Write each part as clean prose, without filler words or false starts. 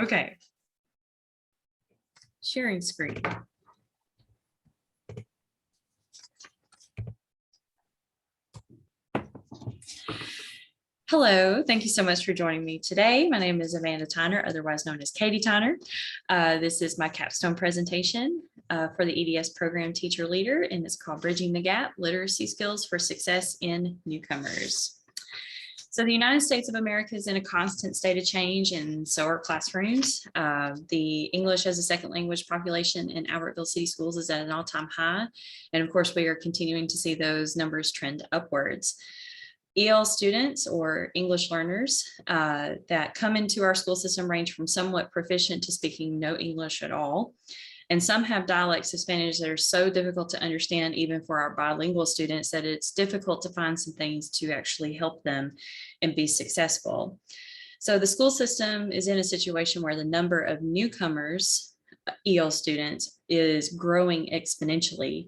Okay. Sharing screen. Hello, thank you so much for joining me today. My name is Amanda Tyner, otherwise known as Katie Tyner. This is my capstone presentation for the EDS program Teacher Leader, and it's called Bridging the Gap, Literacy Skills for Success in Newcomers. So the United States of America is in a constant state of change, and so are classrooms. The English as a second language population in Albertville City Schools is at an all-time high. And of course, we are continuing to see those numbers trend upwards. EL students or English learners that come into our school system range from somewhat proficient to speaking no English at all. And some have dialects of Spanish that are so difficult to understand, even for our bilingual students, that it's difficult to find some things to actually help them and be successful. So the school system is in a situation where the number of newcomers, EL students, is growing exponentially.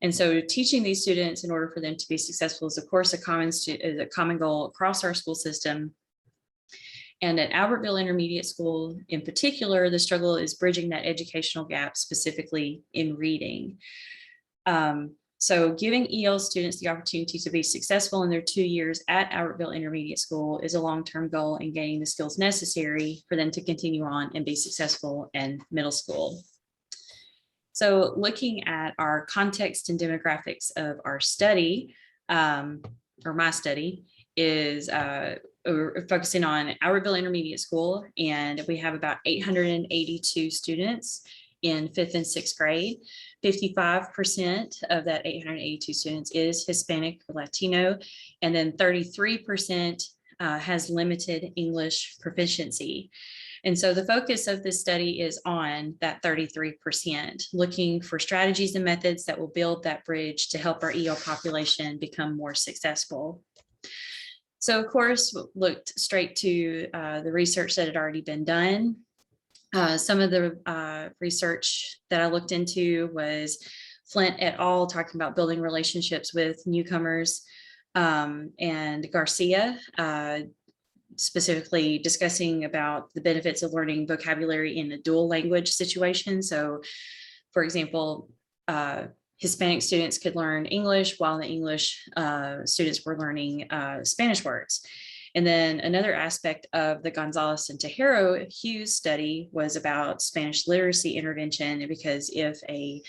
And so teaching these students in order for them to be successful is, of course, a common goal across our school system. And at Albertville Intermediate School in particular, the struggle is bridging that educational gap, specifically in reading. So giving EL students the opportunity to be successful in their 2 years at Albertville Intermediate School is a long-term goal in gaining the skills necessary for them to continue on and be successful in middle school. So looking at our context and demographics of our study, or my study, is we're focusing on Albertville Intermediate School, and we have about 882 students in 5th and 6th grade. 55% of that 882 students is Hispanic or Latino, and then 33% has limited English proficiency. And so the focus of this study is on that 33%, looking for strategies and methods that will build that bridge to help our EL population become more successful. So of course, looked straight to the research that had already been done. Some of the research that I looked into was Flint et al. Talking about building relationships with newcomers, and Garcia specifically discussing about the benefits of learning vocabulary in a dual language situation. So for example, Hispanic students could learn English while the English students were learning Spanish words. And then another aspect of the Gonzalez and Tejero Hughes study was about Spanish literacy intervention, because if a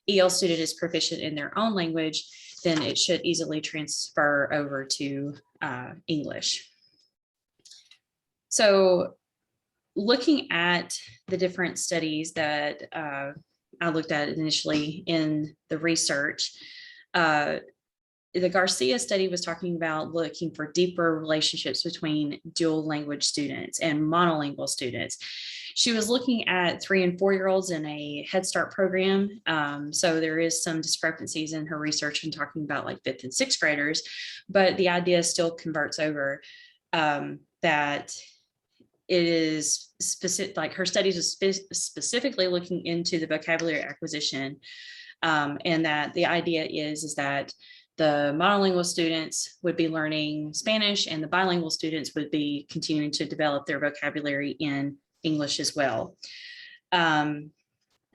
EL student is proficient in their own language, then it should easily transfer over to English. So looking at the different studies that I looked at initially in the research, the Garcia study was talking about looking for deeper relationships between dual language students and monolingual students. She was looking at 3- and 4-year-olds in a Head Start program. So there is some discrepancies in her research and talking about like 5th and 6th graders, but the idea still converts over, that it is specific, like her studies is specifically looking into the vocabulary acquisition, and that the idea is that the monolingual students would be learning Spanish and the bilingual students would be continuing to develop their vocabulary in English as well.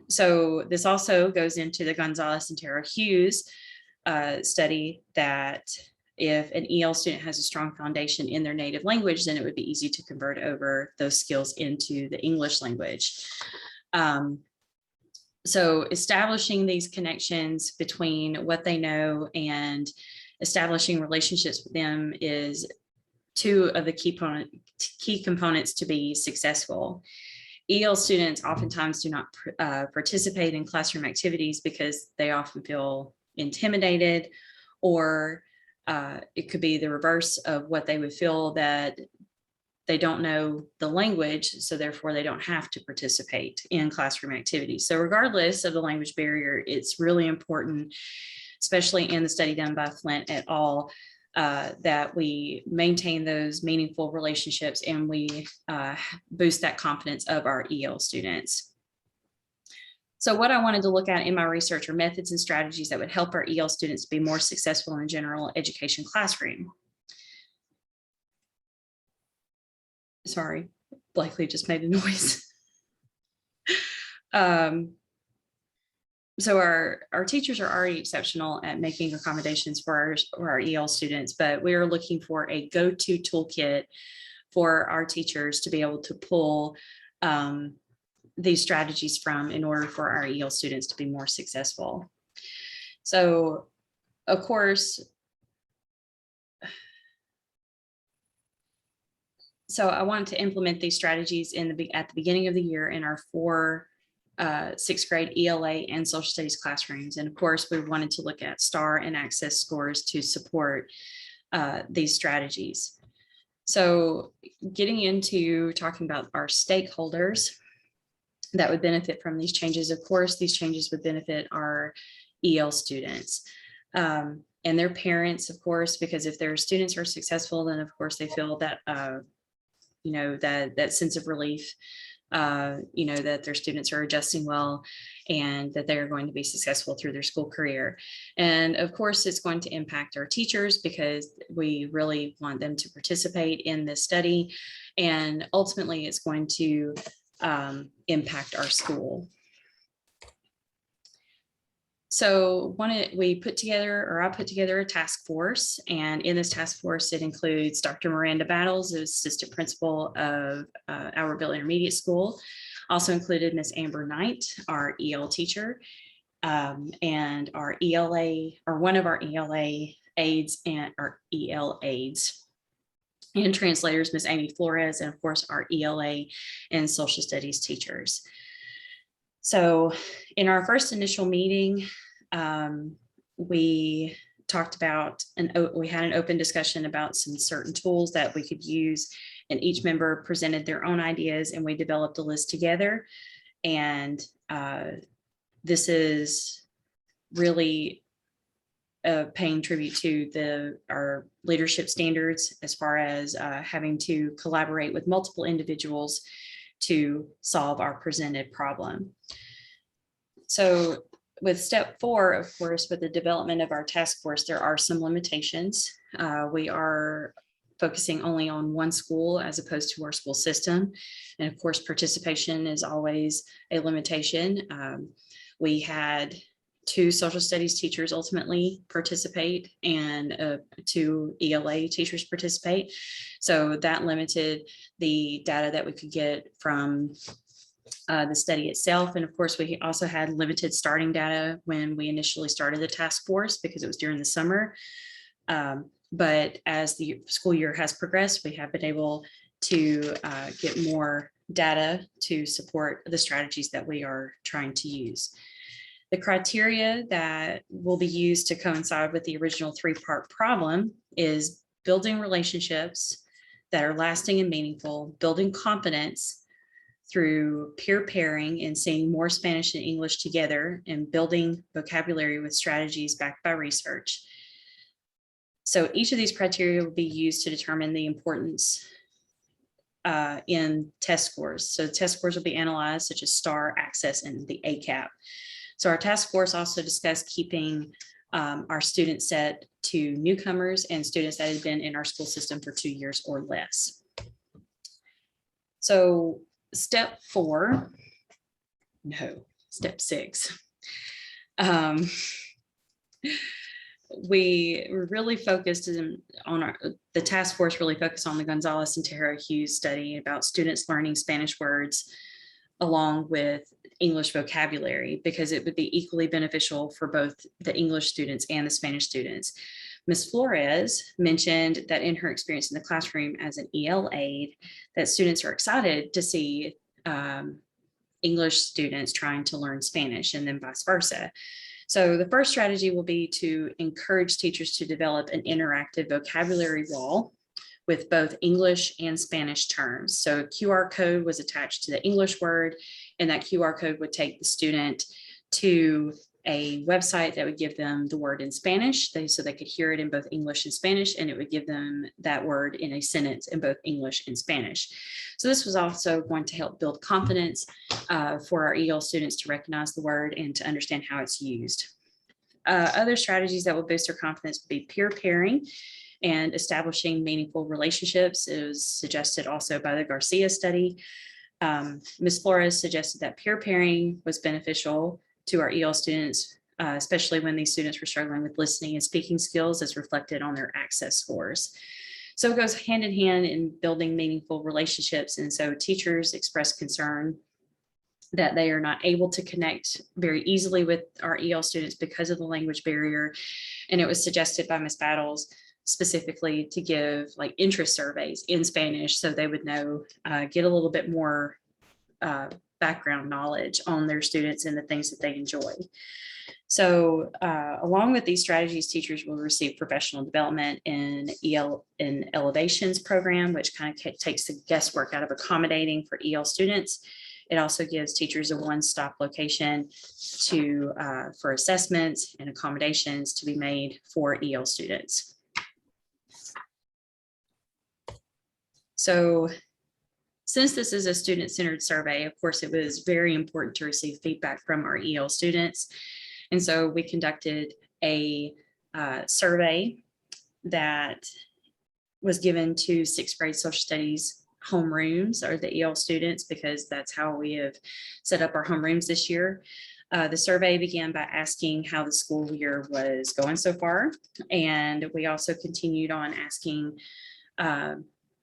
So this also goes into the Gonzalez and Tejero Hughes study, that if an EL student has a strong foundation in their native language, then it would be easy to convert over those skills into the English language. So establishing these connections between what they know and establishing relationships with them is 2 of the key components to be successful. EL students oftentimes do not participate in classroom activities because they often feel intimidated, or it could be the reverse of what they would feel, that they don't know the language, so therefore they don't have to participate in classroom activities. So regardless of the language barrier, it's really important, especially in the study done by Flint et al., that we maintain those meaningful relationships and we boost that confidence of our EL students. So what I wanted to look at in my research are methods and strategies that would help our EL students be more successful in the general education classroom. Sorry, Blakely just made a noise. So our teachers are already exceptional at making accommodations for our EL students, but we are looking for a go-to toolkit for our teachers to be able to pull these strategies from in order for our EL students to be more successful. So, of course, I wanted to implement these strategies at the beginning of the year in our 4 sixth grade ELA and social studies classrooms. And of course, we wanted to look at STAR and access scores to support these strategies. So getting into talking about our stakeholders that would benefit from these changes, of course, these changes would benefit our EL students and their parents, of course, because if their students are successful, then of course they feel that, that sense of relief, that their students are adjusting well and that they are going to be successful through their school career. And of course, it's going to impact our teachers because we really want them to participate in this study. And ultimately, it's going to impact our school. So I put together a task force, and in this task force, it includes Dr. Miranda Battles, the assistant principal of Albertville Intermediate School. Also included Miss Amber Knight, our EL teacher, and our ELA, or one of our ELA aides and our EL aides, and translators, Miss Amy Flores, and of course our ELA and social studies teachers. So in our first initial meeting, we talked about, we had an open discussion about some certain tools that we could use, and each member presented their own ideas and we developed a list together. And this is really paying tribute to our leadership standards as far as having to collaborate with multiple individuals to solve our presented problem. So with step 4, of course, with the development of our task force, there are some limitations. We are focusing only on one school as opposed to our school system. And of course, participation is always a limitation. We had 2 social studies teachers ultimately participate and 2 ELA teachers participate. So that limited the data that we could get from the study itself. And of course, we also had limited starting data when we initially started the task force because it was during the summer. But as the school year has progressed, we have been able to get more data to support the strategies that we are trying to use. The criteria that will be used to coincide with the original 3-part problem is building relationships that are lasting and meaningful, building confidence through peer pairing and seeing more Spanish and English together, and building vocabulary with strategies backed by research. So each of these criteria will be used to determine the importance in test scores. So test scores will be analyzed, such as STAR, Access, and the ACAP. So our task force also discussed keeping our students set to newcomers and students that had been in our school system for 2 years or less. So step 6. We really focused on the task force really focused on the Gonzalez and Tejera Hughes study about students learning Spanish words along with English vocabulary, because it would be equally beneficial for both the English students and the Spanish students. Ms. Flores mentioned that in her experience in the classroom as an EL aide, that students are excited to see English students trying to learn Spanish, and then vice versa. So the first strategy will be to encourage teachers to develop an interactive vocabulary wall with both English and Spanish terms. So a QR code was attached to the English word, and that QR code would take the student to a website that would give them the word in Spanish, so they could hear it in both English and Spanish, and it would give them that word in a sentence in both English and Spanish. So this was also going to help build confidence for our EL students to recognize the word and to understand how it's used. Other strategies that will boost their confidence would be peer pairing and establishing meaningful relationships. It was suggested also by the Garcia study. Ms. Flores suggested that peer pairing was beneficial to our EL students, especially when these students were struggling with listening and speaking skills as reflected on their access scores. So it goes hand in hand in building meaningful relationships. And so teachers express concern that they are not able to connect very easily with our EL students because of the language barrier. And it was suggested by Ms. Battles specifically to give like interest surveys in Spanish so they would know, get a little bit more background knowledge on their students and the things that they enjoy. So along with these strategies, teachers will receive professional development in Elevations program, which kind of takes the guesswork out of accommodating for EL students. It also gives teachers a one-stop location for assessments and accommodations to be made for EL students. So since this is a student-centered survey, of course, it was very important to receive feedback from our EL students. And so we conducted a survey that was given to sixth grade social studies homerooms, or the EL students, because that's how we have set up our homerooms this year. The survey began by asking how the school year was going so far. And we also continued on asking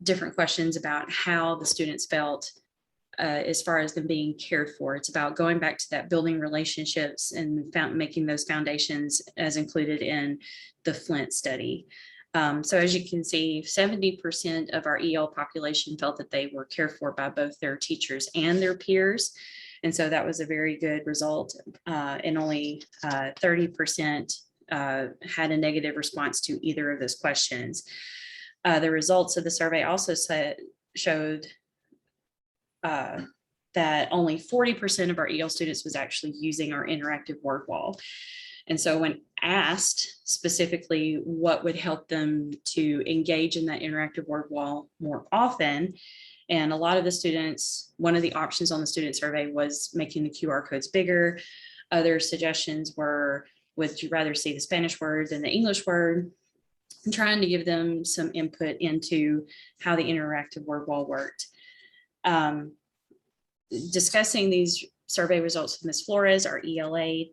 different questions about how the students felt as far as them being cared for. It's about going back to that building relationships and making those foundations as included in the Flint study. So as you can see, 70% of our EL population felt that they were cared for by both their teachers and their peers. And so that was a very good result. And only 30% had a negative response to either of those questions. The results of the survey also showed that only 40% of our EL students was actually using our interactive word wall. And so when asked specifically what would help them to engage in that interactive word wall more often, and a lot of the students, one of the options on the student survey was making the QR codes bigger. Other suggestions were, would you rather see the Spanish word than the English word? And trying to give them some input into how the interactive word wall worked. Discussing these survey results with Ms. Flores, our ELA,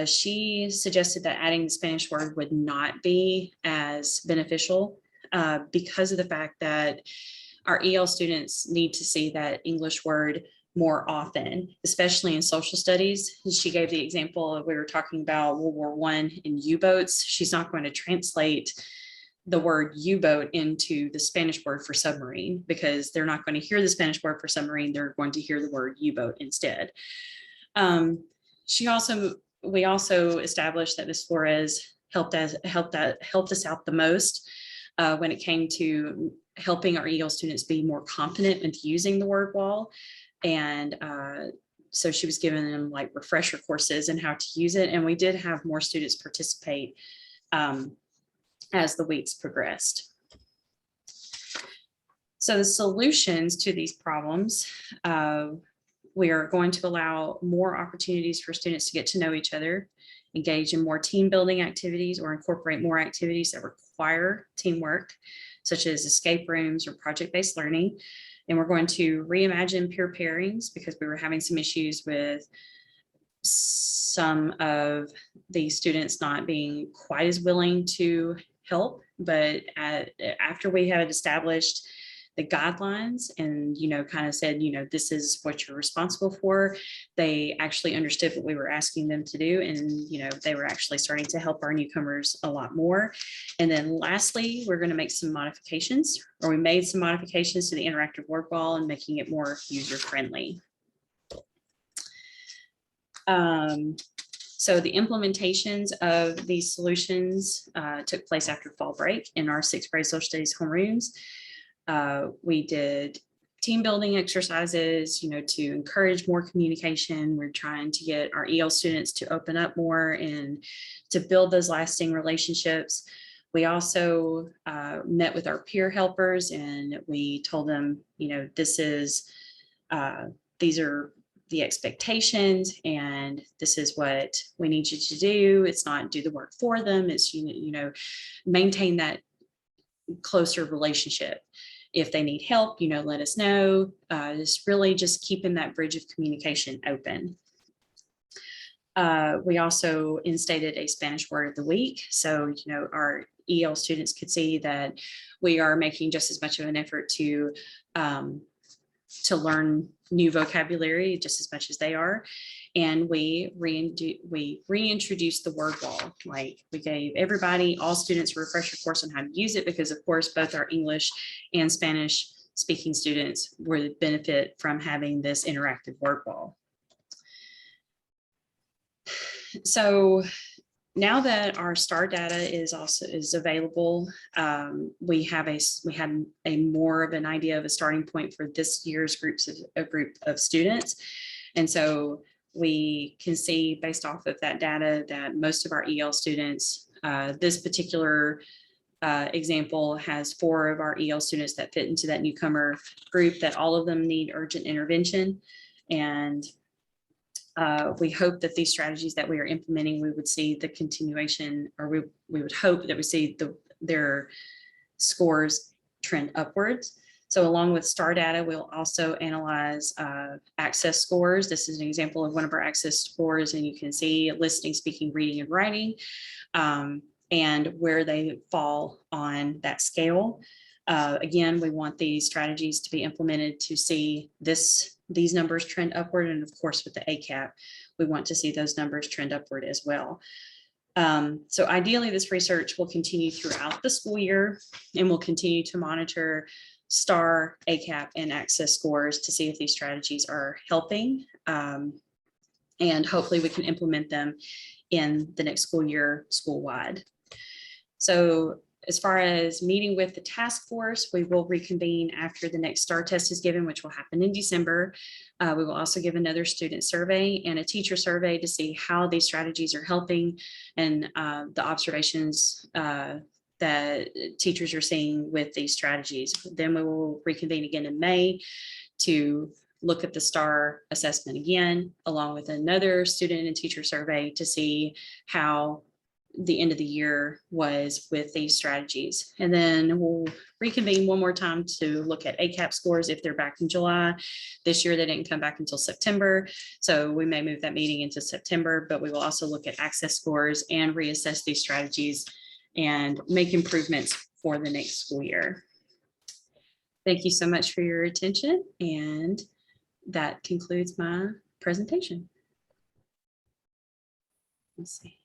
she suggested that adding the Spanish word would not be as beneficial because of the fact that our EL students need to see that English word more often, especially in social studies. She gave the example of, we were talking about World War I and U-boats. She's not going to translate the word U-boat into the Spanish word for submarine because they're not going to hear the Spanish word for submarine. They're going to hear the word U-boat instead. We also established that Ms. Flores helped us out the most when it came to helping our EL students be more confident with using the word wall. And so she was giving them like refresher courses and how to use it. And we did have more students participate as the weeks progressed. So the solutions to these problems, we are going to allow more opportunities for students to get to know each other, engage in more team building activities, or incorporate more activities that require teamwork, such as escape rooms or project-based learning. And we're going to reimagine peer pairings because we were having some issues with some of the students not being quite as willing to help. But after we had established the guidelines and, kind of said, this is what you're responsible for, they actually understood what we were asking them to do. And, they were actually starting to help our newcomers a lot more. And then lastly, we're going to make some modifications, or we made some modifications to the interactive word wall and making it more user friendly. So the implementations of these solutions took place after fall break in our sixth grade social studies homerooms. We did team building exercises, to encourage more communication. We're trying to get our EL students to open up more and to build those lasting relationships. We also met with our peer helpers and we told them, these are the expectations and this is what we need you to do. It's not do the work for them. It's, maintain that closer relationship. If they need help, let us know. Just really just keeping that bridge of communication open. We also instated a Spanish word of the week. So, our EL students could see that we are making just as much of an effort to learn new vocabulary just as much as they are. And we reintroduced the word wall. Like, we gave everybody, all students, a refresher course on how to use it, because of course, both our English and Spanish speaking students would benefit from having this interactive word wall. So now that our STAR data is available, we had a more of an idea of a starting point for this year's group of students. And so we can see, based off of that data, that most of our EL students, this particular example has 4 of our EL students that fit into that newcomer group, that all of them need urgent intervention. And we hope that these strategies that we are implementing, we would see the continuation, or we would hope that we see their scores trend upwards. So along with STAR data, we'll also analyze access scores. This is an example of one of our access scores, and you can see listening, speaking, reading, and writing, and where they fall on that scale. Again, we want these strategies to be implemented to see these numbers trend upward. And of course, with the ACAP, we want to see those numbers trend upward as well. So ideally, this research will continue throughout the school year, and we'll continue to monitor STAR, ACAP, and access scores to see if these strategies are helping. And hopefully we can implement them in the next school year school-wide. So as far as meeting with the task force, we will reconvene after the next STAR test is given, which will happen in December. We will also give another student survey and a teacher survey to see how these strategies are helping, and the observations that teachers are seeing with these strategies. Then we will reconvene again in May to look at the STAR assessment again, along with another student and teacher survey to see how the end of the year was with these strategies. And then we'll reconvene one more time to look at ACAP scores if they're back in July. This year they didn't come back until September, so we may move that meeting into September, but we will also look at access scores and reassess these strategies and make improvements for the next school year. Thank you so much for your attention, and that concludes my presentation. Let's see.